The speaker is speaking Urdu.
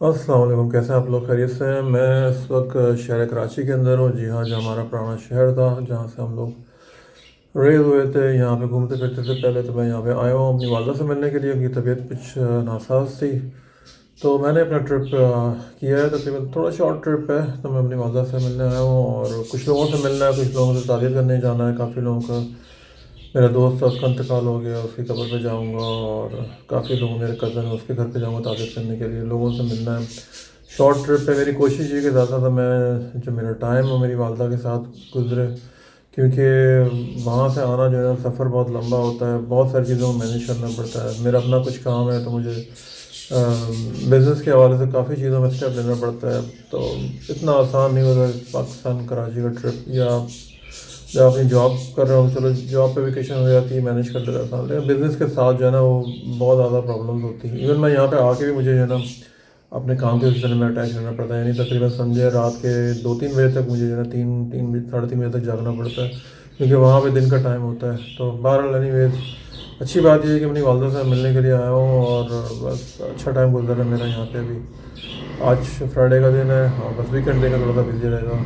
السلام علیکم، کیسے ہیں آپ لوگ؟ خیریت سے ہیں؟ میں اس وقت شہر کراچی کے اندر ہوں، جی ہاں، جو ہمارا پرانا شہر تھا جہاں سے ہم لوگ ریز ہوئے تھے، یہاں پہ گھومتے پھرتے تھے پہلے. تو میں یہاں پہ آیا ہوں اپنی والدہ سے ملنے کے لیے. ان کی طبیعت کچھ ناساز تھی، تو میں نے اپنا ٹرپ کیا ہے. تقریباً تھوڑا شارٹ ٹرپ ہے، تو میں اپنی والدہ سے ملنے آیا ہوں اور کچھ لوگوں سے ملنا ہے، کچھ لوگوں سے تعزیت کرنے جانا ہے. کافی لوگوں کا، میرا دوست تھا اس کا انتقال ہو گیا، اس کی قبر پہ جاؤں گا. اور کافی لوگ میرے کزن ہیں، اس کے گھر پہ جاؤں گا تعزیت کرنے کے لیے. لوگوں سے ملنا ہے. شارٹ ٹرپ پہ میری کوشش یہ کہ زیادہ زیادہ میں جو میرا ٹائم وہ میری والدہ کے ساتھ گزرے، کیونکہ وہاں سے آنا جو ہے سفر بہت لمبا ہوتا ہے، بہت ساری چیزوں کو مینیج کرنا پڑتا ہے. میرا اپنا کچھ کام ہے تو مجھے بزنس کے حوالے سے کافی چیزوں میں اسٹیپ لینا پڑتا ہے. تو اتنا آسان نہیں ہوتا پاکستان کراچی کا ٹرپ. یا جب اپنی جاب کر رہا ہوں، چلو جاب پہ ویکیشن ہو جاتی ہے، مینیج کر لیتا تھا، لیکن بزنس کے ساتھ جو ہے نا وہ بہت زیادہ پرابلمز ہوتی ہیں. ایون میں یہاں پہ آ کے بھی مجھے جو ہے نا اپنے کام کے سلسلے میں اٹیچ رہنا پڑتا ہے. یعنی تقریباً سمجھے رات کے 2-3 بجے تک مجھے جو ہے نا 3-3 ساڑھے 3 بجے تک جاگنا پڑتا ہے، کیونکہ وہاں پہ دن کا ٹائم ہوتا ہے. تو بہرحال اینی ویز اچھی بات یہ ہے کہ اپنی والدہ سے ملنے کے لیے آیا ہوں اور بس اچھا ٹائم گزر رہا ہے میرا یہاں پہ بھی. آج فرائیڈے کا دن ہے اور بس ویکینڈ دیکھا تھوڑا سا بزی رہے گا.